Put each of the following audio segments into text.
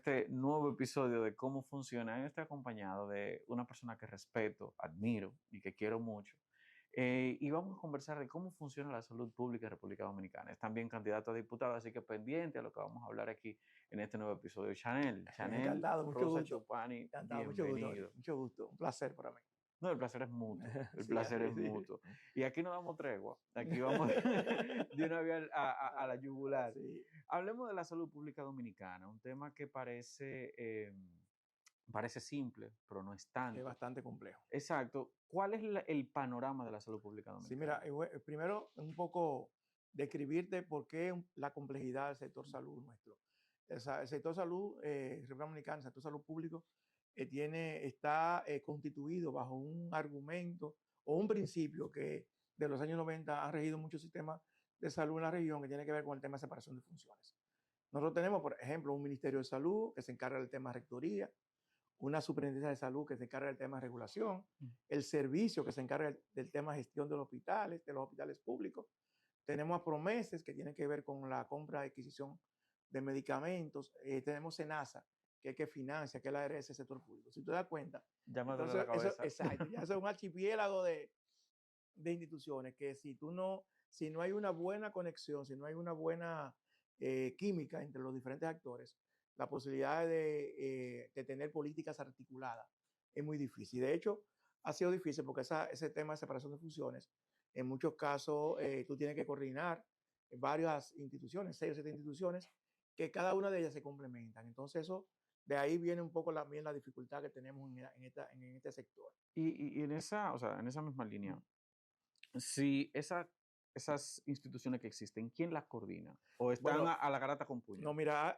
este nuevo episodio de cómo funciona. Estoy acompañado de una persona que respeto, admiro y que quiero mucho. Y vamos a conversar de cómo funciona la salud pública en República Dominicana. Es también candidato a diputado, así que pendiente a lo que vamos a hablar aquí en este nuevo episodio. Chanel Encantado, mucho Rosa gusto. Chupani, Encantado, mucho gusto, bienvenido. mucho gusto. Un placer para mí. No, el placer es mutuo, el Sí, placer es así, sí. mutuo. Y aquí no damos tregua, aquí vamos de una vez a la yugular. Sí. Hablemos de la salud pública dominicana, un tema que parece simple, pero no es Es tanto. bastante complejo. Exacto. ¿Cuál es el panorama de la salud pública Sí, dominicana? mira, primero un poco describirte por qué la complejidad del sector salud nuestro. El sector salud, República Dominicana, el sector salud público, está constituido bajo un argumento o un principio que de los años 90 ha regido muchos sistemas de salud en la región que tiene que ver con el tema de separación de funciones. Nosotros tenemos, por ejemplo, un Ministerio de Salud que se encarga del tema de rectoría, una superintendencia de salud que se encarga del tema de regulación, el servicio que se encarga del tema de gestión de los hospitales públicos. Tenemos a Promeses que tienen que ver con la compra y adquisición de medicamentos. Tenemos SENASA, que es que financia, que es la ARS del sector público. Si te das cuenta, Ya me duele entonces la cabeza. exacto, ya es un archipiélago de instituciones que si no hay una buena conexión, si no hay una buena química entre los diferentes actores, la posibilidad de tener políticas articuladas es muy difícil. De hecho, ha sido difícil porque ese tema de separación de funciones, en muchos casos tú tienes que coordinar varias instituciones, 6 o 7 instituciones, que cada una de ellas se complementan. Entonces de ahí viene un poco también la dificultad que tenemos en este sector. Y en esa misma línea, si esas instituciones que existen, ¿quién las coordina? ¿O están Bueno, a la garata con puño? no, mira,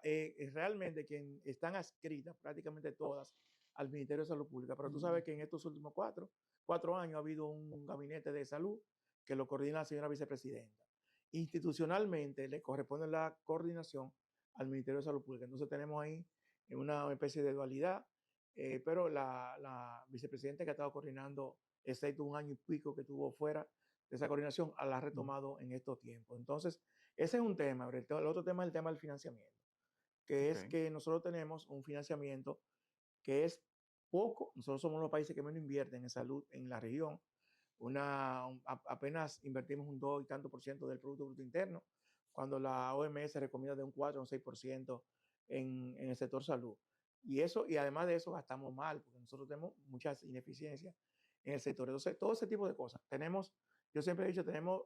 realmente quien están adscritas prácticamente todas al Ministerio de Salud Pública, pero tú sabes que en estos últimos cuatro años ha habido un gabinete de salud que lo coordina la señora vicepresidenta. Institucionalmente le corresponde la coordinación al Ministerio de Salud Pública. Entonces tenemos ahí una especie de dualidad, pero la vicepresidenta que ha estado coordinando, excepto un año y pico que tuvo fuera de esa coordinación, la ha retomado en estos tiempos. Entonces, ese es un tema. El otro tema es el tema del financiamiento, que es Okay. que nosotros tenemos un financiamiento que es poco. Nosotros somos los países que menos invierten en salud en la región. Apenas invertimos un 2 y tanto por ciento del Producto Bruto Interno, cuando la OMS recomienda de un 4 o un 6% en el sector salud. Y además de eso gastamos mal, porque nosotros tenemos muchas ineficiencias en el sector. Entonces, todo ese tipo de cosas. Yo siempre he dicho, tenemos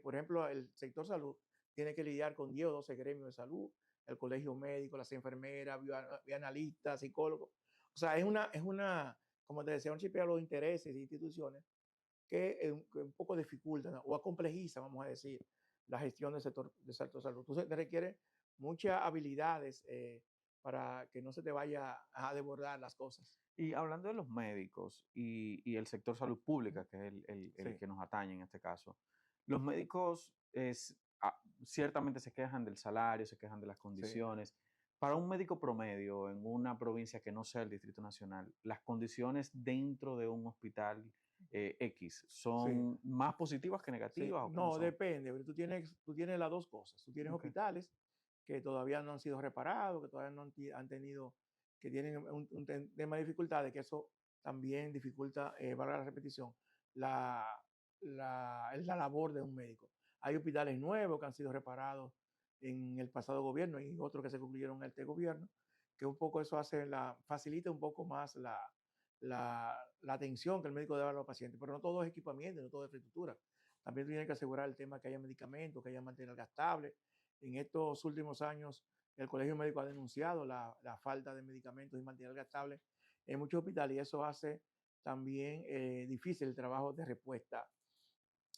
por ejemplo, el sector salud tiene que lidiar con 10 o 12 gremios de salud, el colegio médico, las enfermeras, bioanalistas, psicólogos. O sea, como te decía, un chip a los intereses de instituciones que un poco dificultan o acomplejiza, vamos a decir, la gestión del sector salud. Entonces, te requiere muchas habilidades para que no se te vaya a desbordar las cosas. Y hablando de los médicos y el sector salud pública, que es el Sí. que nos atañe en este caso, los médicos ciertamente se quejan del salario, se quejan de las Sí. condiciones. Para un médico promedio en una provincia que no sea el Distrito Nacional, las condiciones dentro de un hospital X Sí. son más positivas que Sí, negativas, ¿o cómo no, son? depende. Tú tienes las dos cosas. Tú tienes Okay. hospitales que todavía no han sido reparados, que todavía no han tenido, que tienen un tema de dificultades, que eso también dificulta, valga la repetición, la labor de un médico. Hay hospitales nuevos que han sido reparados en el pasado gobierno y otros que se concluyeron en este gobierno, que un poco eso facilita un poco más la atención que el médico debe dar a los pacientes, pero no todo es equipamiento, no todo es infraestructura. También tiene que asegurar el tema que haya medicamentos, que haya material gastable. En estos últimos años, el Colegio Médico ha denunciado la falta de medicamentos y material gastable en muchos hospitales y eso hace también difícil el trabajo de respuesta.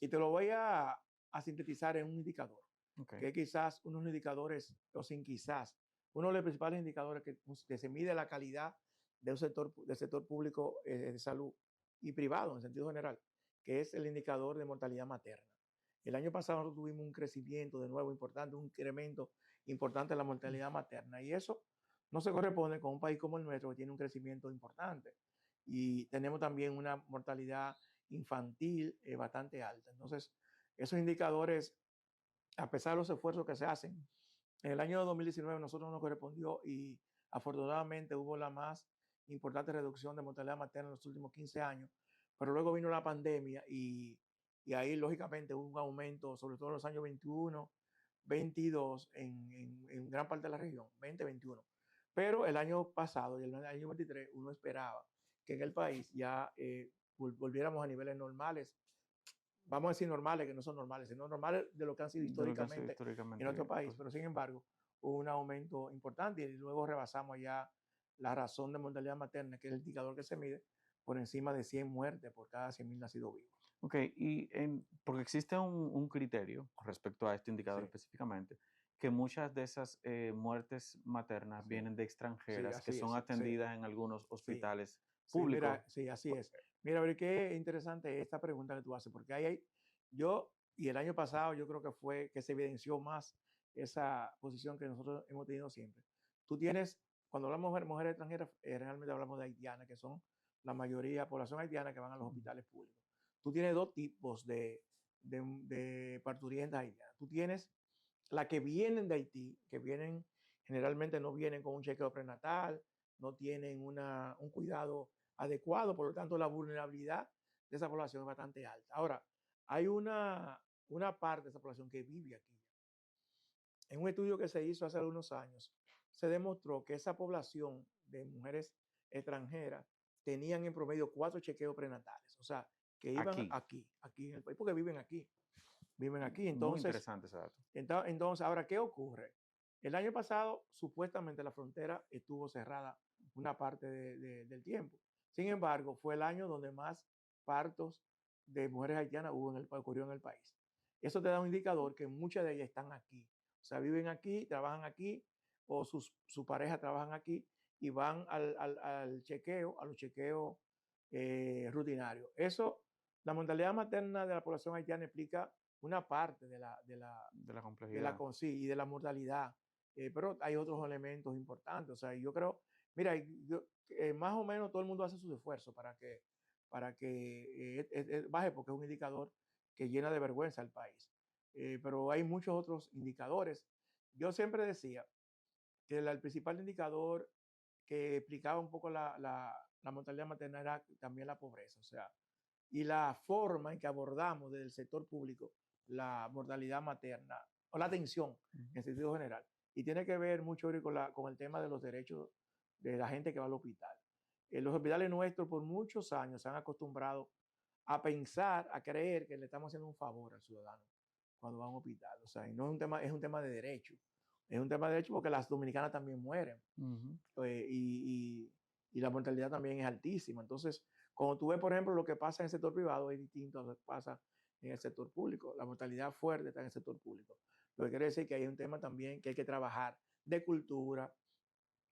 Y te lo voy a sintetizar en un indicador, Okay. que es quizás unos indicadores, o sin quizás, uno de los principales indicadores que se mide la calidad del sector público de salud y privado en sentido general, que es el indicador de mortalidad materna. El año pasado nosotros tuvimos un crecimiento de nuevo importante, un incremento importante en la mortalidad materna y eso no se corresponde con un país como el nuestro que tiene un crecimiento importante y tenemos también una mortalidad infantil bastante alta. Entonces, esos indicadores, a pesar de los esfuerzos que se hacen, en el año 2019 nosotros nos correspondió y Afortunadamente hubo la más importante reducción de mortalidad materna en los últimos 15 años, pero luego vino la pandemia y ahí lógicamente hubo un aumento, sobre todo en los años 21, 22, en gran parte de la región, 2021. Pero el año pasado y el año 23 uno esperaba que en el país ya volviéramos a niveles normales, vamos a decir normales, que no son normales, sino normales de lo que han sido De lo que ha sido históricamente en históricamente, nuestro país, pues, pero sin embargo hubo un aumento importante y luego rebasamos ya la razón de mortalidad materna, que es el indicador que se mide, por encima de 100 muertes por cada 100.000 nacidos vivos. ok, porque existe un criterio con respecto a este indicador Sí, específicamente, que muchas de esas muertes maternas sí, vienen de sí, extranjeras que así son es, sí, atendidas en algunos sí, hospitales sí, públicos. mira, sí, así es. Mira, a ver qué interesante esta pregunta que tú haces, porque yo, y el año pasado yo creo que fue que se evidenció más esa posición que nosotros hemos tenido siempre. Tú tienes, cuando hablamos de mujeres extranjeras, realmente hablamos de haitianas, que son la mayoría, población haitiana que van a los hospitales públicos. Tú tienes dos tipos de parturientas haitianas. Tú tienes las que vienen de Haití, que vienen, generalmente no vienen con un chequeo prenatal, no tienen un cuidado adecuado, por lo tanto la vulnerabilidad de esa población es bastante alta. Ahora, hay una parte de esa población que vive aquí. En un estudio que se hizo hace algunos años, se demostró que esa población de mujeres extranjeras tenían en promedio 4 chequeos prenatales, o sea, que iban Aquí, aquí en el país, porque viven aquí. muy interesante ese dato. Entonces, ahora, ¿qué ocurre? El año pasado, supuestamente la frontera estuvo cerrada una parte del tiempo. Sin embargo, fue el año donde más partos de mujeres haitianas ocurrió en el país. Eso te da un indicador que muchas de ellas están aquí. O sea, viven aquí, trabajan aquí, o su pareja trabajan aquí y van al chequeo, a los chequeos rutinarios. Eso, la mortalidad materna de la población haitiana explica una parte De la de la complejidad. sí, y de la mortalidad. Pero hay otros elementos importantes. O sea, yo creo, mira, más o menos todo el mundo hace sus esfuerzos para que baje, porque es un indicador que llena de vergüenza al país. Pero hay muchos otros indicadores. Yo siempre decía que el principal indicador que explicaba un poco la mortalidad materna era también la pobreza. O sea, y la forma en que abordamos desde el sector público la mortalidad materna o la atención en sentido general. Y tiene que ver mucho con el tema de los derechos de la gente que va al hospital. Los hospitales nuestros por muchos años se han acostumbrado a pensar, a creer que le estamos haciendo un favor al ciudadano cuando va a un hospital. O sea, y no es un tema de derecho. Es un tema de derecho porque las dominicanas también mueren Ujú. y la mortalidad también es altísima. Entonces, cuando tú ves, por ejemplo, lo que pasa en el sector privado, es distinto a lo que pasa en el sector público. La mortalidad fuerte está en el sector público. Lo que quiere decir que hay un tema también que hay que trabajar de cultura,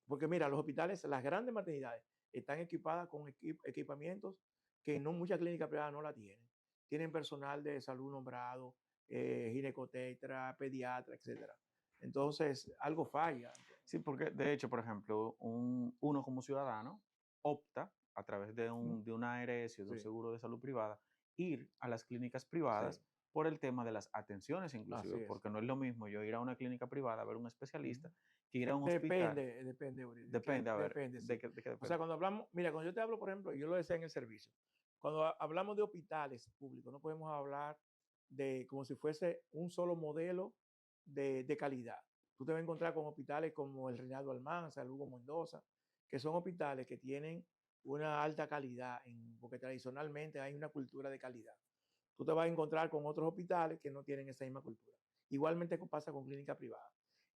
porque mira, los hospitales, las grandes maternidades, están equipadas con equipamientos que no muchas clínicas privadas no la tienen. Tienen personal de salud nombrado, ginecotetra, pediatra, etcétera. Entonces, algo falla. Sí, porque de hecho, por ejemplo, uno como ciudadano opta a través de una ARS o de un Sí, seguro de salud privada ir a las clínicas sí, privadas por el tema de las atenciones así inclusive, es. porque no es lo mismo yo ir a una clínica privada a ver un Ujú. especialista que ir a un hospital. Depende, Uri, Depende, a ver, depende, sí. de qué O sea, depende? cuando hablamos, mira, cuando yo te hablo, por ejemplo, yo lo decía en el servicio, cuando hablamos de hospitales públicos, no podemos hablar de como si fuese un solo modelo de calidad. Tú te vas a encontrar con hospitales como el Reinaldo Almanza, el Hugo Mendoza, que son hospitales que tienen una alta calidad, porque tradicionalmente hay una cultura de calidad. Tú te vas a encontrar con otros hospitales que no tienen esa misma cultura. Igualmente pasa con clínica privada.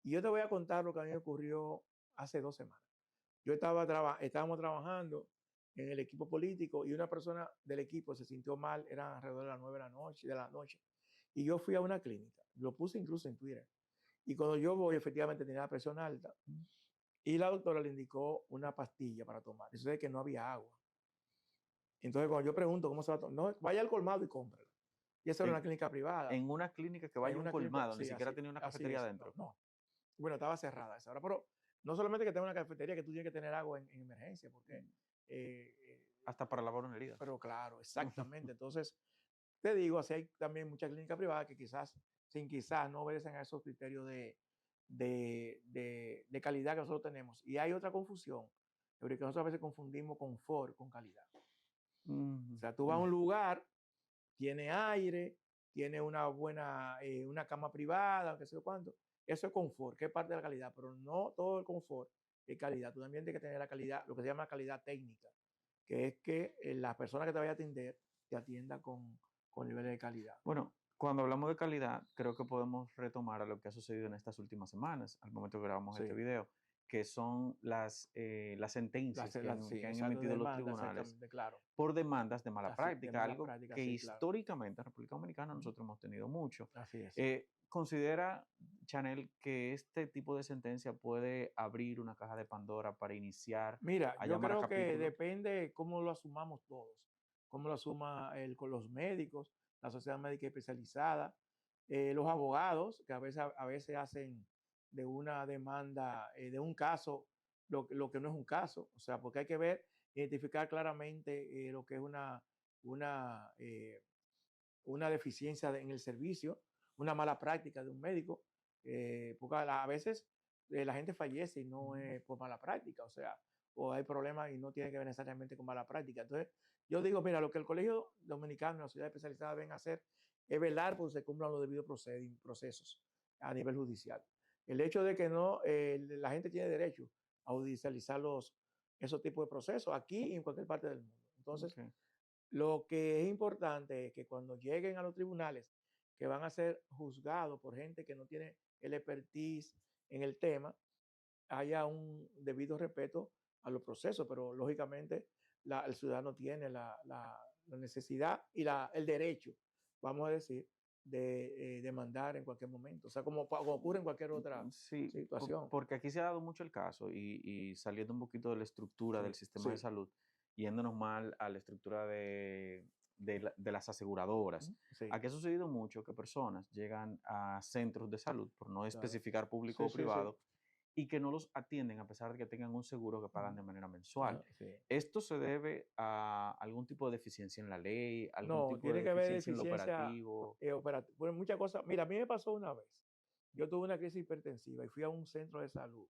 Y yo te voy a contar lo que a mí me ocurrió hace 2 semanas. Estábamos trabajando en el equipo político y una persona del equipo se sintió mal, era alrededor de las 9 de la noche, y yo fui a una clínica, lo puse incluso en Twitter, y cuando yo voy, efectivamente tenía la presión alta, y la doctora le indicó una pastilla para tomar, eso es que no había agua. Entonces, cuando yo pregunto cómo se va a tomar, no, vaya al colmado y cómprala. Y esa era En, una clínica privada. en una clínica que En vaya a un una clínica, colmado, ni sí, siquiera tenía una así cafetería es. No, adentro, no. Bueno, estaba cerrada esa hora, pero no solamente que tenga una cafetería, que tú tienes que tener agua en emergencia, porque, eh, eh, hasta para lavar una herida. pero claro, exactamente. Entonces, te digo, así hay también muchas clínicas privadas que quizás no obedecen a esos criterios de calidad que nosotros tenemos. Y hay otra confusión, porque nosotros a veces confundimos confort con calidad. O sea, tú vas a un lugar, tiene aire, tiene una buena, una cama privada, qué sé yo cuánto. Eso es confort, que es parte de la calidad, pero no todo el confort es calidad. Tú también tienes que tener la calidad, lo que se llama calidad técnica, que es que la persona que te vaya a atender te atienda con niveles de calidad. Bueno, cuando hablamos de calidad, creo que podemos retomar a lo que ha sucedido en estas últimas semanas, al momento que grabamos este Sí. video, que son las sentencias Sí, que han exacto, emitido los demanda, tribunales exactamente, claro. por demandas de mala Así, de práctica, mala algo práctica, que sí, claro. históricamente en República Dominicana Ujú. nosotros hemos tenido mucho. Así es. ¿Considera, Chanel, que este tipo de sentencia puede abrir una caja de Pandora para iniciar Mira, a yo llamar a creo que capítulos? depende cómo lo asumamos todos, cómo lo asuma con los médicos, la sociedad médica especializada, los abogados, que a veces hacen de una demanda, de un caso, lo que no es un caso, o sea, porque hay que ver, identificar claramente lo que es una, eh, una deficiencia en el servicio, una mala práctica de un médico, porque a veces la gente fallece y no es por mala práctica, o sea, o hay problemas y no tiene que ver necesariamente con mala práctica. Entonces, yo digo, mira, lo que el Colegio Dominicano y la sociedad especializada deben hacer es velar por que se cumplan los debidos procesos a nivel judicial. El hecho de que no, la gente tiene derecho a judicializar esos tipos de procesos aquí y en cualquier parte del mundo. Entonces, Okay. lo que es importante es que cuando lleguen a los tribunales, que van a ser juzgados por gente que no tiene el expertise en el tema, haya un debido respeto a los procesos, pero lógicamente el ciudadano tiene la necesidad y el derecho, vamos a decir, de demandar en cualquier momento, o sea, como ocurre en cualquier otra Sí, situación. porque aquí se ha dado mucho el caso y saliendo un poquito de la estructura Sí, del sistema de sí. salud, yéndonos mal a la estructura de las aseguradoras. Sí, Aquí ha sucedido mucho que personas llegan a centros de salud, por no claro. especificar público Sí, o sí, sí. privado, y que no los atienden a pesar de que tengan un seguro que pagan de manera mensual. Sí. ¿Esto se debe a algún tipo de deficiencia en la ley, algún No, tipo de tiene que haber deficiencia en lo deficiencia operativo? operativa. Bueno, muchas cosas. Mira, a mí me pasó una vez. Yo tuve una crisis hipertensiva y fui a un centro de salud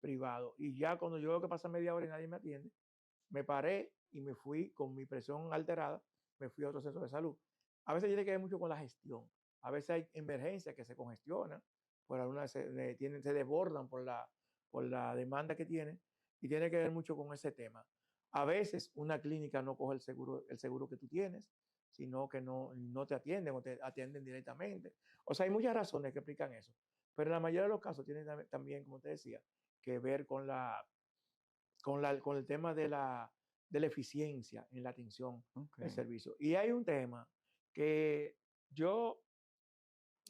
privado. Y ya cuando yo veo que pasa media hora y nadie me atiende, me paré y me fui con mi presión alterada, me fui a otro centro de salud. A veces tiene que ver mucho con la gestión. A veces hay emergencias que se congestionan, por alguna, se desbordan por la demanda que tienen y tiene que ver mucho con ese tema. A veces una clínica no coge el seguro que tú tienes, sino que no te atienden o te atienden directamente. O sea, hay muchas razones que explican eso. Pero en la mayoría de los casos tiene también, como te decía, que ver con el tema de la eficiencia en la atención del Ok. servicio. Y hay un tema que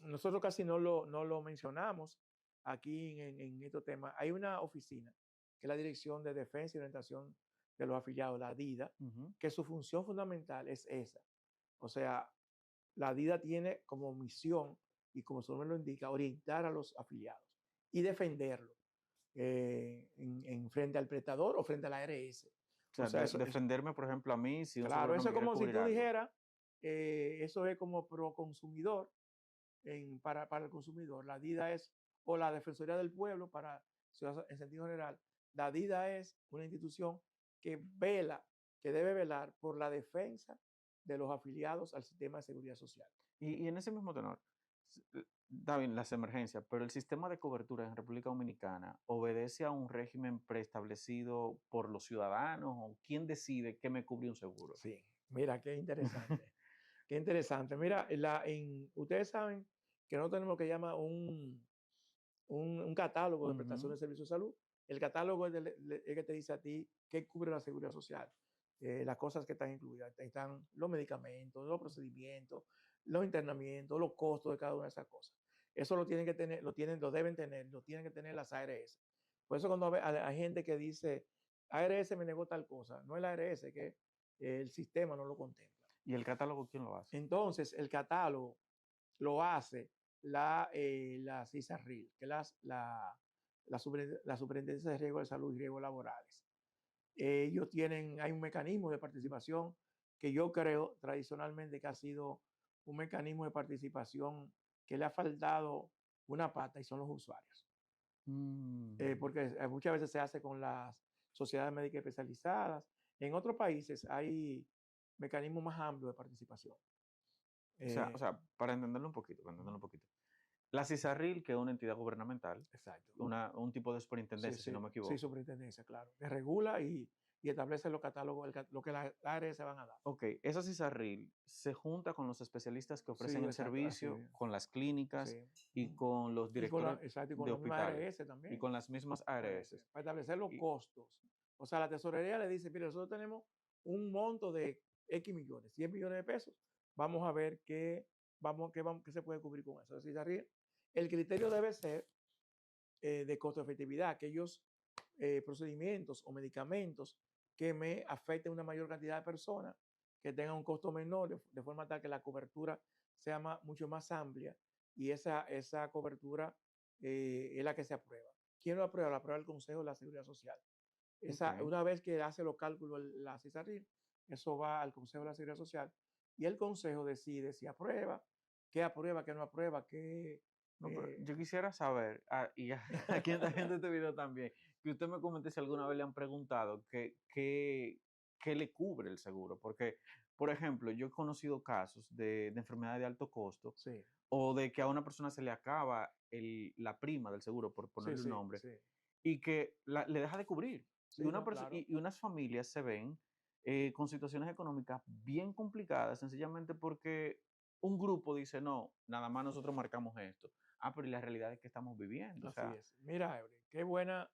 nosotros casi no lo mencionamos aquí en estos temas. Hay una oficina, que es la Dirección de Defensa y Orientación de los Afiliados, la DIDA, Ujú. que su función fundamental es esa. O sea, la DIDA tiene como misión, y como su nombre lo indica, orientar a los afiliados y defenderlos frente al prestador o frente a la ARS. O O sea, sea, defenderme, por ejemplo, a mí si un seguro claro, no eso me es quiere como si cubrir tú algo. dijeras, eso es como pro consumidor para el consumidor. La DIDA es, o la Defensoría del Pueblo, en sentido general, la DIDA es una institución que que debe velar por la defensa de los afiliados al sistema de seguridad social. Y en ese mismo tenor, está bien las emergencias, pero el sistema de cobertura en República Dominicana obedece a un régimen preestablecido por los ciudadanos o quién decide qué me cubre un seguro. Sí, mira, qué interesante. Qué interesante. Mira, ustedes saben que no tenemos lo que llama un catálogo de Ujú. prestaciones de servicios de salud. El catálogo es el que te dice a ti qué cubre la seguridad social, las cosas que están incluidas. Ahí están los medicamentos, los procedimientos, los internamientos, los costos de cada una de esas cosas. Eso lo tienen que tener, lo deben tener, lo tienen que tener las ARS. Por eso cuando hay gente que dice, ARS me negó tal cosa, no es la ARS, que el sistema no lo contempla. ¿Y el catálogo quién lo hace? Entonces, el catálogo lo hace la CISARRIL, que es la Superintendencia de Riesgo de Salud y Riesgos Laborales. Hay un mecanismo de participación que yo creo tradicionalmente que ha sido un mecanismo de participación que le ha faltado una pata y son los usuarios. Mm. Porque muchas veces se hace con las sociedades médicas especializadas. En otros países hay mecanismos más amplios de participación. O sea, para entenderlo un poquito, para entenderlo un poquito. La CISARRIL, que es una entidad gubernamental, Exacto. un tipo de Sí, superintendencia, si sí, no me sí, equivoco. superintendencia, claro. Que regula y establece los catálogos, lo que las ARS van a dar. Ok, esa CISARRIL se junta con los especialistas que ofrecen Sí, el exacto, así servicio, es. con las clínicas Sí. y con los directores Exacto, y con de la misma hospitales ARS y también. con las mismas ARS. Para establecer los Y, costos. O sea, la tesorería le dice, mire, nosotros tenemos un monto de X millones, 100 millones de pesos. Vamos a ver qué se puede cubrir con eso. Es decir, el criterio debe ser de costo-efectividad, aquellos procedimientos o medicamentos que me afecten una mayor cantidad de personas, que tengan un costo menor, de forma tal que la cobertura sea mucho más amplia y esa cobertura es la que se aprueba. ¿Quién lo aprueba? La aprueba el Consejo de la Seguridad Social. ok. Una vez que hace los cálculos la CISARRIL, eso va al Consejo de la Seguridad Social y el Consejo decide si aprueba, qué no aprueba, qué... No, pero yo quisiera saber, y aquí está viendo este video también, que usted me comente si alguna vez le han preguntado qué le cubre el seguro. Porque, por ejemplo, yo he conocido casos de enfermedades de alto costo Sí, o de que a una persona se le acaba la prima del seguro, por sí, ponerle un sí, nombre, sí. y que le deja de cubrir. Y, Sí, no, claro. y unas familias se ven con situaciones económicas bien complicadas, sencillamente porque un grupo dice, no, nada más nosotros marcamos esto. Pero y la realidad es que estamos viviendo. O Así sea, es. Mira, Ebre, qué buena.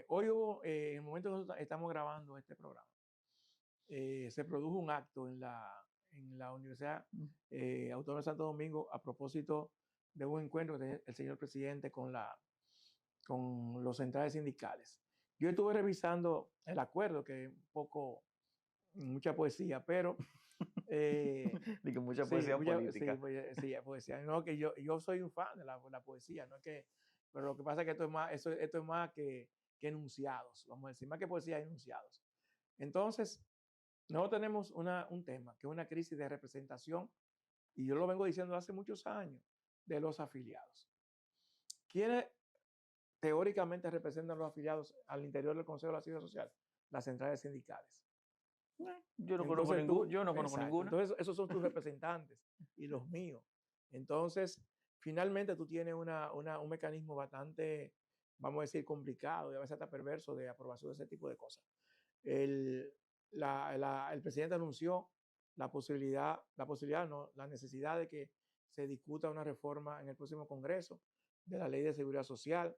Hoy hubo, en el momento que nosotros estamos grabando este programa, se produjo un acto en la Universidad mm, Autónoma de Santo Domingo a propósito de un encuentro del señor presidente con los centrales sindicales. Yo estuve revisando el acuerdo, que es un poco, mucha poesía, pero de que mucha sí, poesía política. sí, poesía. No, que yo soy un fan de la poesía, no es que, pero lo que pasa es que esto es más que enunciados, vamos a decir, más que poesía, enunciados. Entonces, nosotros tenemos un tema, que es una crisis de representación, y yo lo vengo diciendo hace muchos años, de los afiliados. ¿Quiénes teóricamente representan los afiliados al interior del Consejo de la Seguridad Social? Las centrales sindicales. Yo no conozco Entonces tú, yo no conozco exacto, ninguna. entonces esos son tus representantes y los míos. Entonces, finalmente tú tienes un mecanismo bastante, vamos a decir, complicado y a veces hasta perverso de aprobación de ese tipo de cosas. El, el presidente anunció no, la necesidad de que se discuta una reforma en el próximo Congreso de la Ley de Seguridad Social.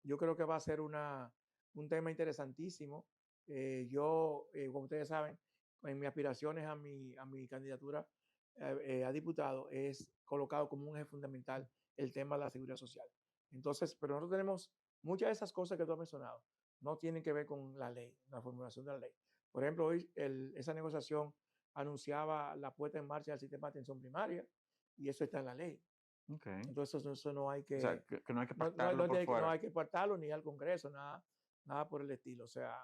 Yo creo que va a ser un tema interesantísimo. Como ustedes saben, en mis aspiraciones a mi candidatura a diputado es colocado como un eje fundamental el tema de la seguridad social. Entonces, pero nosotros tenemos muchas de esas cosas que tú has mencionado, no tienen que ver con la ley, la formulación de la ley. Por ejemplo, hoy esa negociación anunciaba la puesta en marcha del sistema de atención primaria y eso está en la ley. Okay. Entonces, eso no hay O sea, que, que no hay que pactarlo por no fuera. hay que apartarlo ni al Congreso, nada por el estilo. O sea,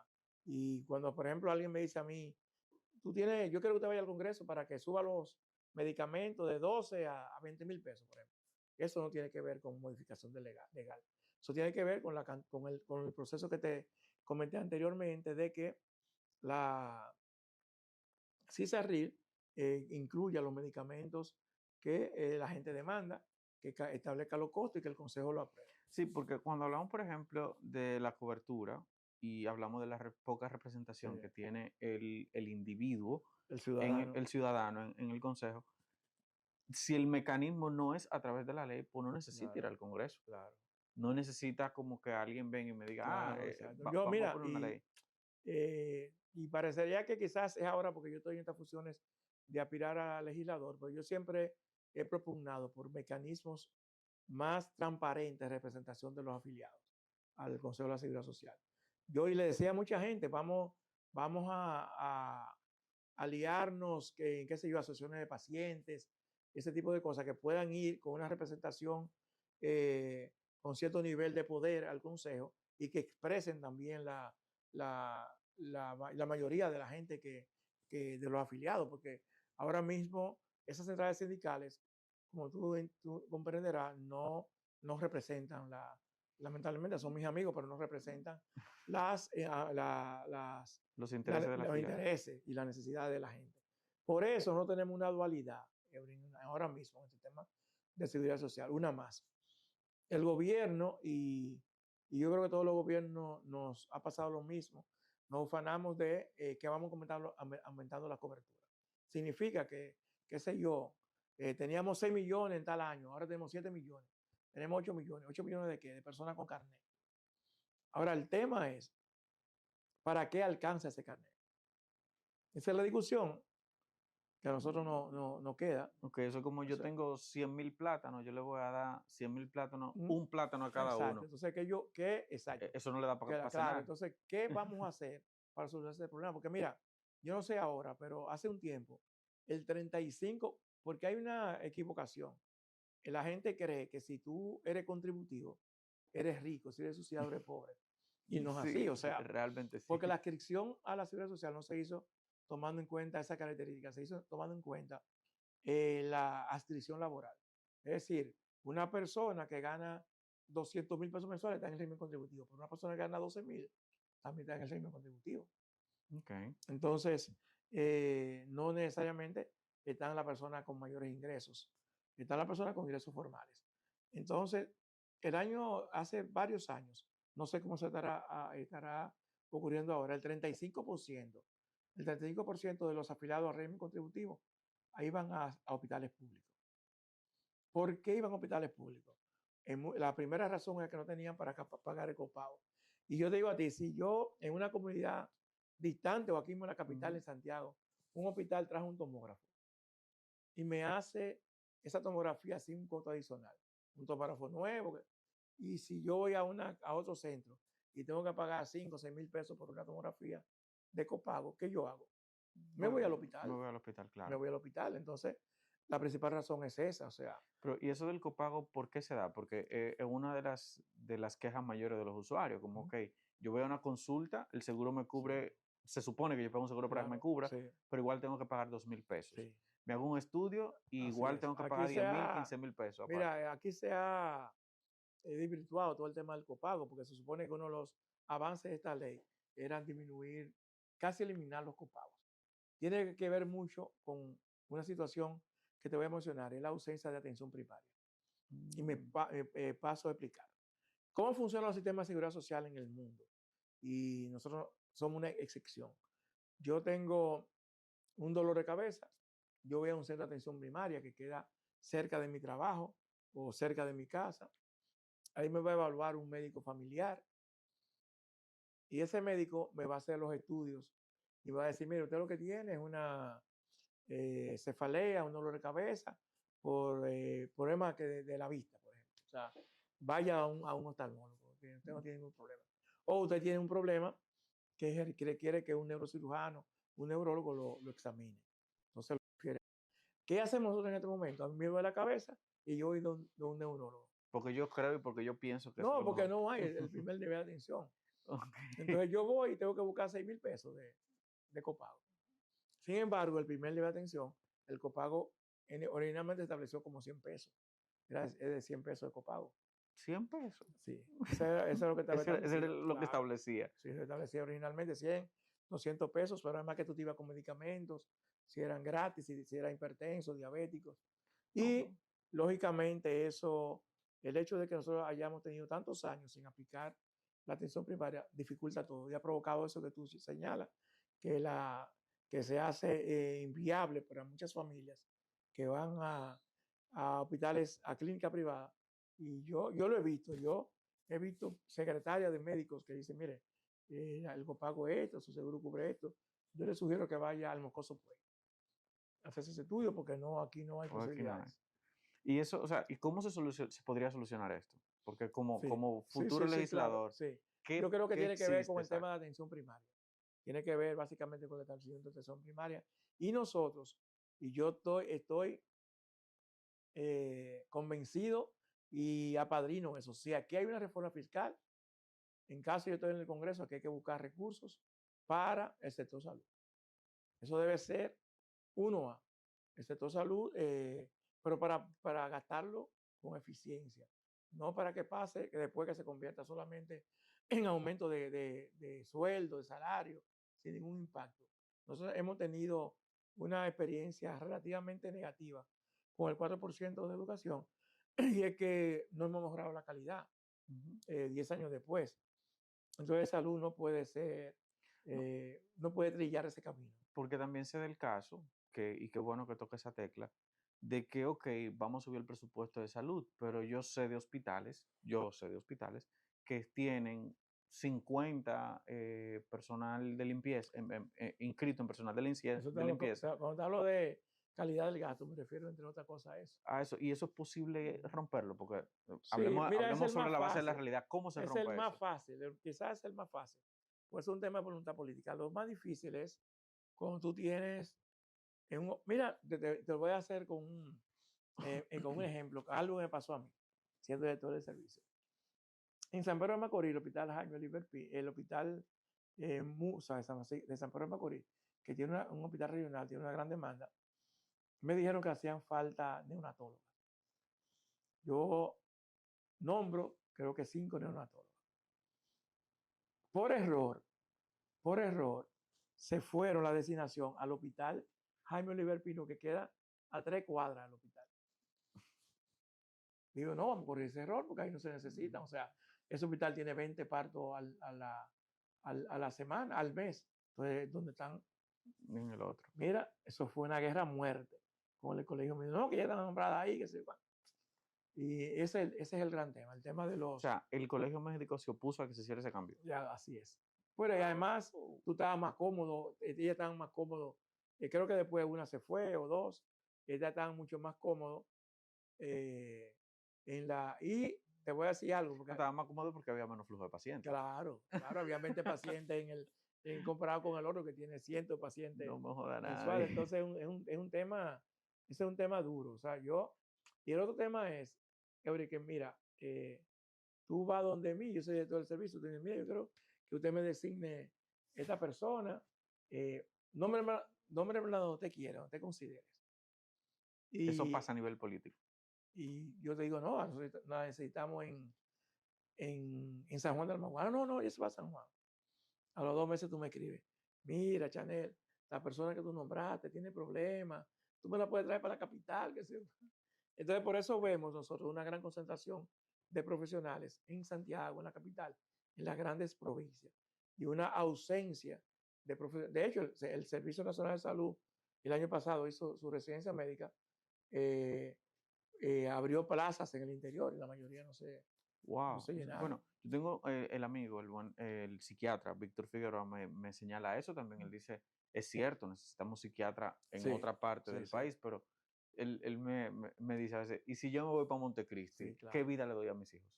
y cuando, por ejemplo, alguien me dice a mí, yo quiero que usted vaya al Congreso para que suba los medicamentos de 12 a 20 mil pesos, por ejemplo. Eso no tiene que ver con modificación de legal. Eso tiene que ver con el proceso que te comenté anteriormente de que la CISARRIL incluya los medicamentos que la gente demanda, que establezca los costos y que el Consejo lo apruebe. Sí, porque cuando hablamos, por ejemplo, de la cobertura y hablamos de la poca Sí, representación que tiene el individuo, el ciudadano. el ciudadano en el Consejo, si el mecanismo no es a través de la ley, pues no necesita ir Claro, al Congreso. claro, No necesita como que alguien venga y me diga, claro, exacto. vamos a Mira, poner una ley. y parecería que quizás es ahora porque yo estoy en estas funciones de aspirar a legislador, pero yo siempre he propugnado por mecanismos más transparentes de representación de los afiliados al Consejo de la Seguridad Social. Yo y le decía a mucha gente, vamos a aliarnos, qué sé yo, asociaciones de pacientes, ese tipo de cosas que puedan ir con una representación eh, con cierto nivel de poder al Consejo y que expresen también la mayoría de la gente de los afiliados, porque ahora mismo esas centrales sindicales, como tú comprenderás, no representan lamentablemente son mis amigos, pero no representan las, Los intereses de la los afiliados. intereses y las necesidades de la gente. Por eso no tenemos una dualidad ahora mismo en el sistema de seguridad social, una más. El gobierno, y yo creo que todos los gobiernos nos ha pasado lo mismo, nos ufanamos de que vamos aumentando la cobertura. Significa que, qué sé yo, teníamos 6 millones en tal año, ahora tenemos 7 millones, tenemos 8 millones. ¿8 millones de qué? De personas con carnet. Ahora, el tema es, ¿para qué alcanza ese carnet? Esa es la discusión que a nosotros no queda. Ok, eso es como O yo sea, tengo 100.000 plátanos, yo le voy a dar 100.000 plátanos, mm, un plátano a cada exacto. uno. Entonces, exacto. Eso no le da para Claro, cenar. entonces, ¿qué vamos a hacer para solucionar ese problema? Porque mira, yo no sé ahora, pero hace un tiempo, el 35, porque hay una equivocación. La gente cree que si tú eres contributivo, eres rico, si eres sociedad, eres pobre. Y no es así, Sí, o sea, realmente sí. porque la adscripción a la seguridad social no se hizo tomando en cuenta esa característica, se hizo tomando en cuenta la adscripción laboral. Es decir, una persona que gana 200,000 pesos mensuales está en el régimen contributivo, pero una persona que gana 12,000 también está en el régimen contributivo. Okay. Entonces, no necesariamente están las personas con mayores ingresos, están las personas con ingresos formales. Entonces, hace varios años, no sé cómo estará ocurriendo ahora, el 35%, de los afiliados al régimen contributivo, ahí van a hospitales públicos. ¿Por qué iban a hospitales públicos? La primera razón es que no tenían para pagar el copago. Y yo te digo a ti, si yo en una comunidad distante o aquí mismo en la capital, en Santiago, un hospital trajo un tomógrafo y me hace esa tomografía sin un costo adicional, un tomógrafo nuevo, y si yo voy a otro centro y tengo que pagar 5 o 6 mil pesos por una tomografía de copago, ¿qué yo hago? Me voy al Me hospital, voy al hospital, me claro. voy al hospital. Entonces, la principal razón es esa, o sea. Pero, ¿y eso del copago por qué se da? Porque es una de las quejas mayores de los usuarios, como, ok, yo voy a una consulta, el seguro me Sí, cubre, se supone que yo pago un seguro para que me claro, cubra, sí, pero igual tengo que pagar 2.000 pesos. sí, Me hago un estudio y así igual es. tengo que pagar 10.000, 15.000 pesos aparte. Mira, aquí se ha desvirtuado todo el tema del copago, porque se supone que uno de los avances de esta ley era disminuir, casi eliminar los copagos. Tiene que ver mucho con una situación que te voy a mencionar, es la ausencia de atención primaria. Y Mm, paso a explicar. ¿Cómo funcionan los sistemas de seguridad social en el mundo? Y nosotros somos una excepción. Yo tengo un dolor de cabeza, yo voy a un centro de atención primaria que queda cerca de mi trabajo o cerca de mi casa. Ahí me va a evaluar un médico familiar y ese médico me va a hacer los estudios y va a decir, mire, usted lo que tiene es una cefalea, un dolor de cabeza por problemas de la vista, por ejemplo. O sea, vaya a un oftalmólogo, que usted no tiene ningún problema. O usted tiene un problema que requiere que un neurocirujano, un neurólogo lo examine. Entonces, ¿qué hacemos nosotros en este momento? A mí me duele la cabeza y yo voy de un neurólogo. porque yo creo y porque yo pienso que eso es No, lo porque mejor. no hay el primer nivel de atención. Ok. Entonces yo voy y tengo que buscar 6,000 pesos de copago. Sin embargo, el primer nivel de atención, el copago originalmente estableció como 100 pesos. Es de 100 pesos de copago. 100 pesos. Sí, eso es lo que estaba Eso era establecido. lo que Claro, establecía. sí, se establecía originalmente 100, 200 pesos, pero además que tú te ibas con medicamentos, si eran gratis, si eran hipertensos, diabéticos. Y Oh, lógicamente el hecho de que nosotros hayamos tenido tantos años sin aplicar la atención primaria dificulta todo y ha provocado eso que tú señalas, que, que se hace inviable para muchas familias que van a hospitales, a clínica privada. Y yo yo he visto secretarias de médicos que dicen, mire, el copago es esto, su seguro cubre esto. Yo le sugiero que vaya al Mocoso Puey a hacerse ese estudio porque aquí no hay pues aquí no posibilidades. hay. Y eso, o sea, ¿y cómo se podría solucionar esto? Porque Sí, como sí, futuro sí, sí, claro, legislador, sí. Yo creo que qué tiene que ver con existe? el tema Exacto. de atención primaria. Tiene que ver básicamente con el establecimiento de atención primaria. Y nosotros, y yo estoy convencido y apadrino eso. Si aquí hay una reforma fiscal, en caso yo estoy en el Congreso, aquí hay que buscar recursos para el sector salud. Eso debe ser 1A. El sector salud pero para gastarlo con eficiencia, no para que pase, que después que se convierta solamente en aumento de sueldo, de salario, sin ningún impacto. Nosotros hemos tenido una experiencia relativamente negativa con el 4% de educación y es que no hemos mejorado la calidad 10 años después. Entonces, salud no puede ser, No, no puede trillar ese camino. porque también se da el caso, y qué bueno que toque esa tecla, de que, ok, vamos a subir el presupuesto de salud, pero yo sé de hospitales que tienen 50 personal de limpieza, inscrito en personal de Eso te de hablo, limpieza, cuando te hablo de calidad del gasto, me refiero, entre otras cosas, a eso. a eso, y eso es posible romperlo, porque Sí, mira, es hablemos el sobre más la base de la fácil. realidad, ¿cómo se Es el rompe más eso? fácil, quizás es el más fácil. Pues es un tema de voluntad política. Lo más difícil es cuando tú tienes, mira, te lo voy a hacer con un ejemplo, algo que me pasó a mí, siendo director de servicio. En San Pedro de Macorís, el hospital Jaime Oliver el hospital Musa de San Pedro de Macorís, que tiene un hospital regional, tiene una gran demanda, me dijeron que hacían falta neonatólogos. Yo nombro, creo que 5 neonatólogos. Por error, por error, se fueron la designación al hospital Jaime Oliver Pino, que queda a 3 cuadras del hospital. Digo, no, vamos a correr ese error porque ahí no se necesitan. O sea, ese hospital tiene 20 partos a la semana, al mes. Entonces, ¿dónde están? En el otro. Mira, eso fue una guerra a muerte con el colegio. Me dijo, no, que ya están nombradas ahí, que se van. Y ese es el gran tema, el tema de O los... sea, el colegio médico se opuso a que se hiciera ese cambio. Ya, así es. Pero y además, tú estabas más cómodo, ellas estaban más cómodos. Creo que después una se fue o dos, ellas estaban mucho más cómodos y te voy a decir algo, porque Estaba más cómodo porque había menos flujo de pacientes. claro, había 20 pacientes comparado con el otro que tiene 100 pacientes No me joda mensuales. nadie. Entonces es un tema, ese es un tema duro. O sea, y el otro tema es, Eury, que mira, tú vas donde mí, yo soy director del servicio, tú dices, mira, yo creo que usted me designe esta persona, nómbremela donde usted quiera, donde usted considere. Eso Y, pasa a nivel político. y yo te digo, no, la necesitamos en San Juan de la Maguana. No, no, eso va a San Juan. A los 2 meses tú me escribes, mira, Chanel, la persona que tú nombraste tiene problemas, tú me la puedes traer para la capital. Entonces, por eso vemos nosotros una gran concentración de profesionales en Santiago, en la capital, en las grandes provincias, y una ausencia de profesionales. De hecho, el Servicio Nacional de Salud el año pasado hizo su residencia médica, abrió plazas en el interior y la mayoría no Wow. se llenaron. Bueno, yo tengo el amigo, el psiquiatra, Víctor Figueroa, me señala eso también. Él dice, es cierto, necesitamos psiquiatra en Sí, otra parte sí, del sí, país, pero él me dice a veces, ¿y si yo me voy para Montecristi, sí, claro. qué vida le doy a mis hijos?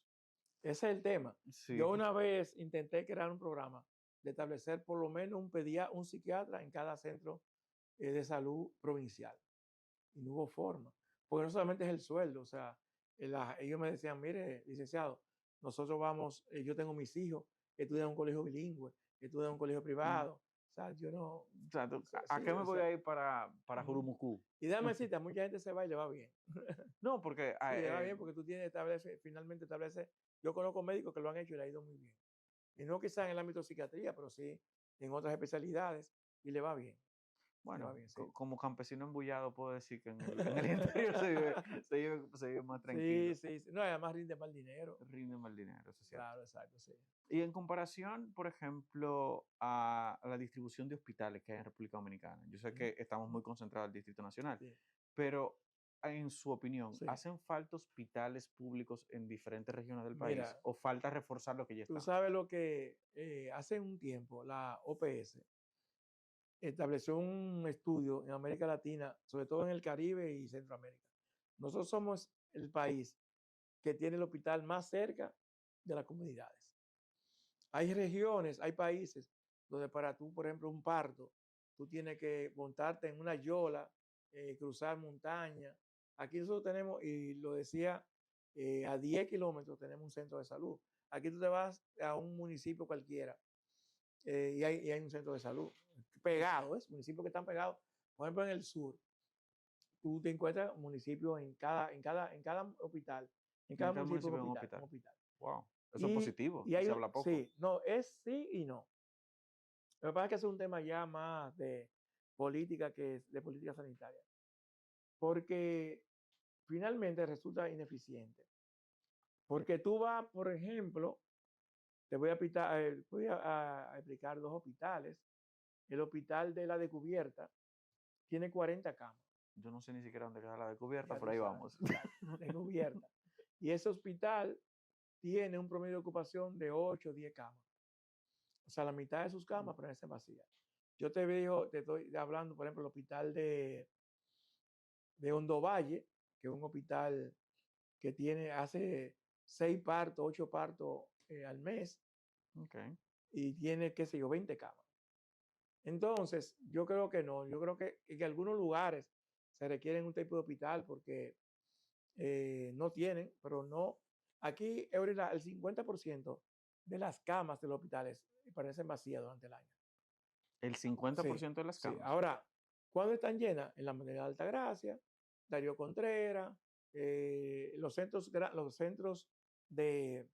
Ese es el tema. Sí, Yo una vez intenté crear un programa de establecer por lo menos un psiquiatra en cada centro de salud provincial. Y no hubo forma. Porque no solamente es el sueldo, o sea, ellos me decían, mire, licenciado, nosotros vamos, yo tengo mis hijos que estudian en un colegio bilingüe, que estudian en un colegio privado. O sea, yo no... o sea, O sea, ¿a sí, qué me o voy sea, a ir para Jurumucú? y déjame decirte, a mucha gente se va y le va bien. No, porque Sí, le va bien porque tú finalmente establece, yo conozco médicos que lo han hecho y le ha ido muy bien. Y no quizá en el ámbito de psiquiatría, pero sí en otras especialidades y le va bien. Le va bueno, bien, sí. como campesino embullado puedo decir que en el interior se vive más Sí, tranquilo. sí, sí. No, además rinde más dinero. Rinde más dinero, eso es cierto. Claro, exacto, sí. Y en comparación, por ejemplo, a la distribución de hospitales que hay en República Dominicana, yo sé que estamos muy concentrados en el Distrito Nacional, Sí, pero en su opinión, sí. ¿hacen falta hospitales públicos en diferentes regiones del país Mira, o falta reforzar lo que ya tú está? sabes lo que hace un tiempo la OPS estableció un estudio en América Latina, sobre todo en el Caribe y Centroamérica. Nosotros somos el país que tiene el hospital más cerca de las comunidades. Hay regiones, hay países donde para tú, por ejemplo, un parto, tú tienes que montarte en una yola, cruzar montaña. Aquí nosotros tenemos, y lo decía, a 10 kilómetros tenemos un centro de salud. Aquí tú te vas a un municipio cualquiera y hay un centro de salud pegado, ¿es? Municipios que están pegados, por ejemplo, en el sur. tú te encuentras municipios en cada hospital, en En cada cada municipio municipio hay un un hospital. hospital. Wow. Eso es Y, positivo y y hay se un, habla poco. sí, no, es sí y no. Lo que pasa es que es un tema ya más de política que de política sanitaria, porque finalmente resulta ineficiente. Porque tú vas, por ejemplo, te voy a explicar dos hospitales. El hospital de la Descubierta tiene 40 camas, Yo no sé ni siquiera dónde queda la descubierta, ya pero tú ahí sabes, vamos. exacto, Descubierta. Y ese hospital tiene un promedio de ocupación de 8 o 10 camas. O sea, la mitad de sus camas permanecen vacías. Yo te estoy hablando, por ejemplo, del hospital de Hondo Valle, que es un hospital que hace 6 partos, 8 partos al mes Okay. y tiene, qué sé yo, 20 camas. Entonces, yo creo que no, yo creo que en algunos lugares se requiere un tipo de hospital porque no tienen, pero no. Aquí, Eurila, el 50% de las camas de los hospitales parecen vacías durante el año. El Sí, 50% de las sí. camas. Ahora, ¿cuándo están llenas? En la Moneda de Altagracia, Darío Contreras, los centros de,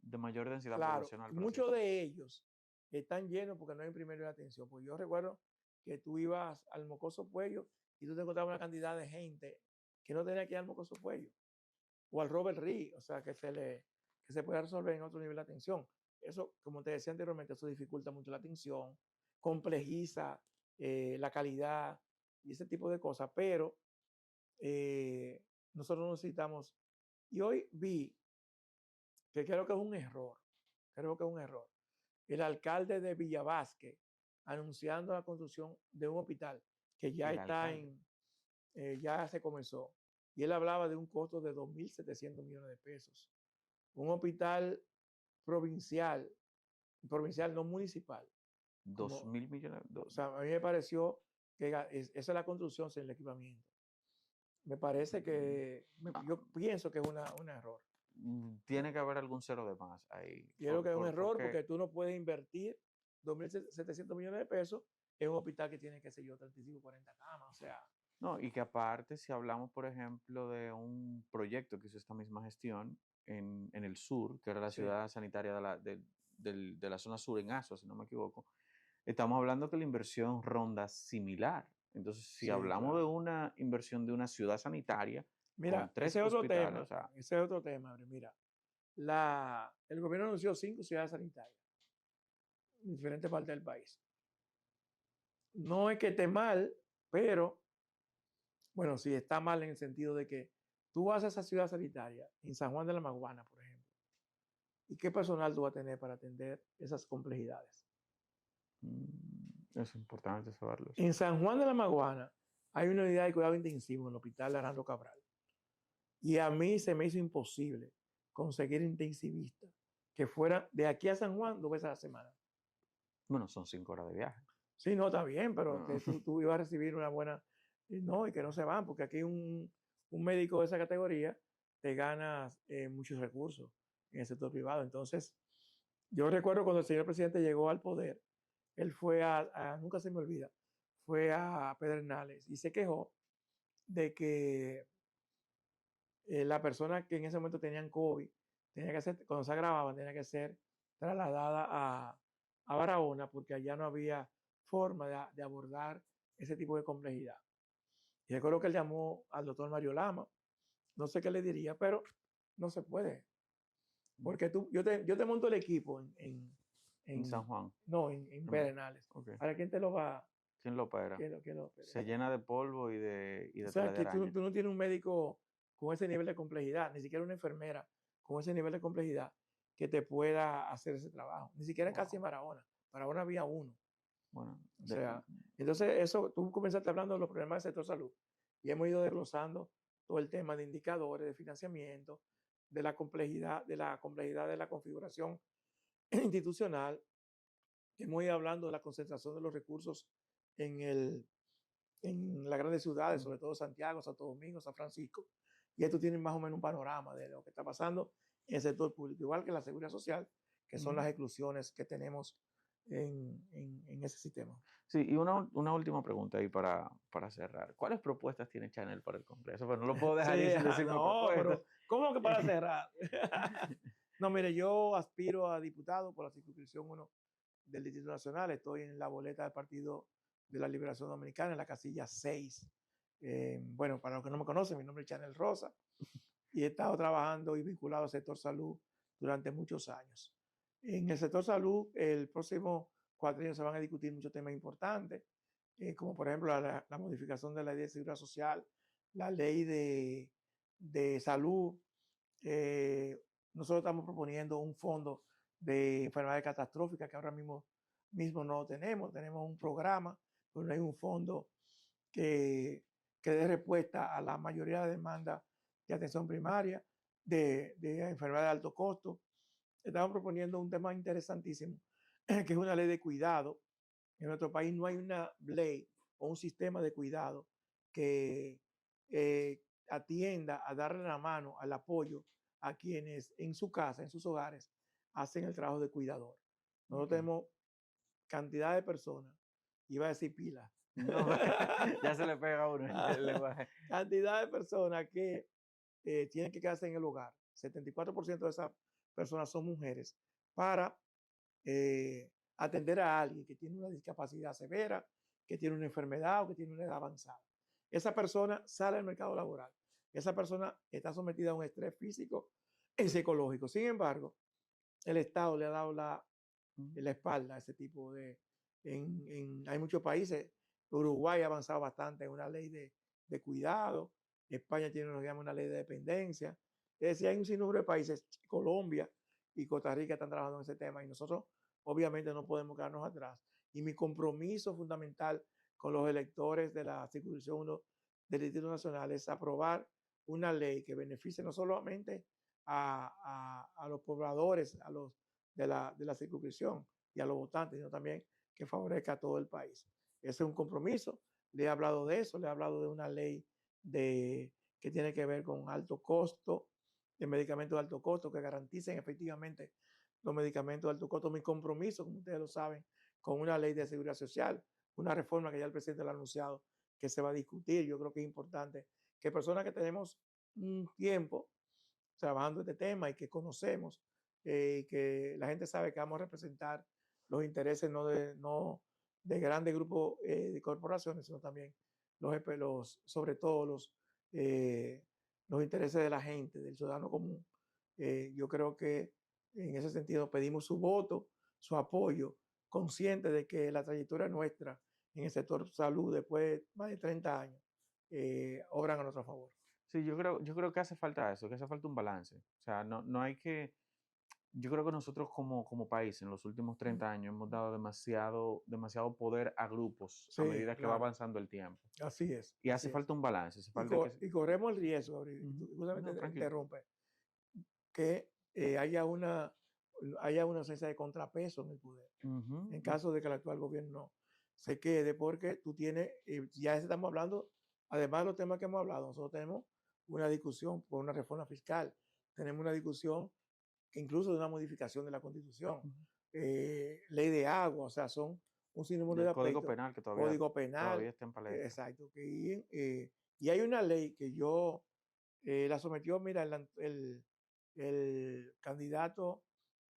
De mayor densidad claro, poblacional, y por así muchos decirlo. de ellos están llenos porque no hay primero de atención. Pues yo recuerdo que tú ibas al Mocoso Puello y tú te encontrabas una cantidad de gente que no tenía que ir al Mocoso Puello o al Robert Reed, o sea, que se puede resolver en otro nivel de atención. Eso, como te decía anteriormente, eso dificulta mucho la atención, complejiza la calidad y ese tipo de cosas, pero eh, nosotros necesitamos, y hoy vi que creo que es un error, el alcalde de Villavasque anunciando la construcción de un hospital que ya El está alcalde. ya se comenzó, y él hablaba de un costo de 2.700 millones de pesos. Un hospital provincial, provincial no municipal, Dos como, mil millones. o sea, a mí me pareció que esa es la construcción sin el equipamiento. Me parece que, yo pienso que es un error. Tiene que haber algún cero de más ahí. Creo que es un error Porque, porque tú no puedes invertir 2.700 millones de pesos en un hospital que tiene, qué sé yo, 35, 40 camas. O sea, no, y que aparte, si hablamos, por ejemplo, de un proyecto que hizo esta misma gestión en el sur, que era la sí, ciudad sanitaria de la zona sur, en Asua, si no me equivoco, estamos hablando que la inversión ronda similar. Entonces, si sí, hablamos de claro. una inversión de una ciudad sanitaria con Mira, 3 ese es otro hospitales, o tema. sea, Ese es otro tema. Mira, el gobierno anunció 5 ciudades sanitarias en diferentes partes del país. No es que esté mal, pero bueno, sí está mal en el sentido de que tú vas a esa ciudad sanitaria, en San Juan de la Maguana, por ejemplo, ¿y qué personal tú vas a tener para atender esas complejidades? es importante saberlo. En San Juan de la Maguana hay una unidad de cuidado intensivo en el hospital Arando Cabral. Y a mí se me hizo imposible conseguir intensivistas que fueran de aquí a San Juan 2 veces a la semana. Bueno, son 5 horas de viaje. Sí, no, está bien, pero Ah, tú ibas a recibir una buena. No, y que no se van, porque aquí un médico de esa categoría te ganas muchos recursos en el sector privado. Entonces, yo recuerdo cuando el señor presidente llegó al poder, él fue nunca se me olvida, fue a Pedernales y se quejó de que la persona que en ese momento tenían COVID, tenía que ser, cuando se agravaban, tenía que ser trasladada a Barahona porque allá no había forma de abordar ese tipo de complejidad. Y recuerdo que él llamó al doctor Mario Lama, no sé qué le diría, pero no se puede. Porque yo te monto el equipo en San Juan. no, en Pedernales. Okay. ¿Para quién te lo va? ¿Quién lo opera? ¿Quién lo opera? Se llena de polvo y O de sea, tela de que tú, araña. tú no tienes un médico con ese nivel de complejidad, ni siquiera una enfermera con ese nivel de complejidad que te pueda hacer ese trabajo. Ni siquiera casi en Wow. Barahona. Barahona había uno. Bueno, O sea, entonces tú comenzaste hablando de los problemas del sector salud y hemos ido desglosando todo el tema de indicadores, de financiamiento, de la complejidad de la configuración institucional. Hemos ido hablando de la concentración de los recursos en las grandes ciudades, sobre todo Santiago, Santo Domingo, San Francisco, y esto tiene más o menos un panorama de lo que está pasando en el sector público, igual que la seguridad social, que son las exclusiones que tenemos en ese sistema. Sí, y una última pregunta ahí para cerrar. ¿Cuáles propuestas tiene Chanel para el Congreso? Pero no lo puedo dejar ir Sí, sin decirme no, propuestas. pero ¿cómo que para cerrar? No, mire, yo aspiro a diputado por la circunscripción 1 del Distrito Nacional. Estoy en la boleta del Partido de la Liberación Dominicana, en la casilla 6. Bueno, para los que no me conocen, mi nombre es Chanel Rosa y he estado trabajando y vinculado al sector salud durante muchos años. En el sector salud, el próximo cuatrienio se van a discutir muchos temas importantes, como por ejemplo la modificación de la ley de seguridad social, la ley de salud. Nosotros estamos proponiendo un fondo de enfermedades catastróficas que ahora mismo no tenemos. Tenemos un programa, pero no hay un fondo que dé respuesta a la mayoría de demandas de atención primaria, de enfermedades de alto costo. Estamos proponiendo un tema interesantísimo, que es una ley de cuidado. En nuestro país no hay una ley o un sistema de cuidado que atienda a darle la mano al apoyo a quienes en su casa, en sus hogares, hacen el trabajo de cuidador. Nosotros tenemos cantidad de personas, iba a decir pilas. No, ya se le pega a uno el lenguaje. Cantidad de personas que tienen que quedarse en el hogar. 74% de esas personas son mujeres para atender a alguien que tiene una discapacidad severa, que tiene una enfermedad o que tiene una edad avanzada. Esa persona sale al mercado laboral. Esa persona está sometida a un estrés físico y psicológico. Sin embargo, el Estado le ha dado la espalda a ese tipo de... hay muchos países. Uruguay ha avanzado bastante en una ley de cuidado. España tiene lo que llama una ley de dependencia. Es decir, hay un sinnúmero de países, Colombia y Costa Rica están trabajando en ese tema y nosotros obviamente no podemos quedarnos atrás. Y mi compromiso fundamental con los electores de la circunscripción 1 del Distrito Nacional es aprobar una ley que beneficie no solamente a los pobladores de la circunscripción y a los votantes, sino también que favorezca a todo el país. Ese es un compromiso. Le he hablado de eso, le he hablado de una ley que tiene que ver con alto costo, de medicamentos de alto costo, que garanticen efectivamente los medicamentos de alto costo. Mi compromiso, como ustedes lo saben, con una ley de seguridad social, una reforma que ya el presidente lo ha anunciado que se va a discutir. Yo creo que es importante que personas que tenemos un tiempo trabajando este tema y que conocemos, que la gente sabe que vamos a representar los intereses no de grandes grupos de corporaciones, sino también sobre todo los intereses de la gente, del ciudadano común. Yo creo que en ese sentido pedimos su voto, su apoyo, consciente de que la trayectoria nuestra en el sector salud después de más de 30 años obran a nuestro favor. Sí, yo creo que hace falta eso, que hace falta un balance. O sea, no hay que... Yo creo que nosotros como país en los últimos 30 años hemos dado demasiado poder a grupos a Sí, medida que va claro. avanzando el tiempo. Así es. Y Así hace es. falta un balance. Hace Y, falta y corremos el riesgo, justamente No, te tranquilo. interrumpe, que haya una ausencia de contrapeso en el poder, en caso de que el actual gobierno se quede, porque tú tienes, ya estamos hablando, además de los temas que hemos hablado, nosotros tenemos una discusión por una reforma fiscal, tenemos una discusión incluso de una modificación de la Constitución, ley de agua, o sea, son un sinnúmero de El Código aspectos. Penal que Código penal, todavía está en palestra. exacto. Y hay una ley que yo la sometió, mira, el candidato,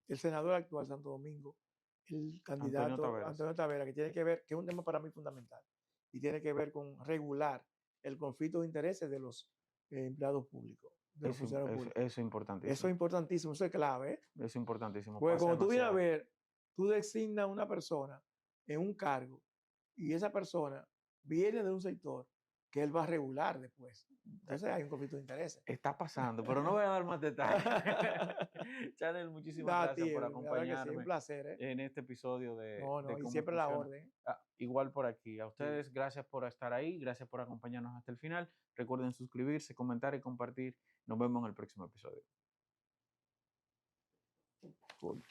el senador actual Santo Domingo, el Antonio candidato Taveras. Antonio Tavera, que tiene que ver, que es un tema para mí fundamental, y tiene que ver con regular el conflicto de intereses de los empleados públicos, de los funcionarios públicos. Eso es importantísimo. Eso es importantísimo, eso es clave. Eso es importantísimo. Porque como tú vienes a ver, tú designas a una persona en un cargo y esa persona viene de un sector que él va a regular después. Entonces hay un conflicto de intereses. Está pasando, pero no voy a dar más detalles. Chanel, muchísimas gracias por acompañarme un placer, en este episodio de y cómo siempre funciona. la orden. Igual por aquí. A ustedes, gracias por estar ahí, gracias por acompañarnos hasta el final. Recuerden suscribirse, comentar y compartir. Nos vemos en el próximo episodio. Cool.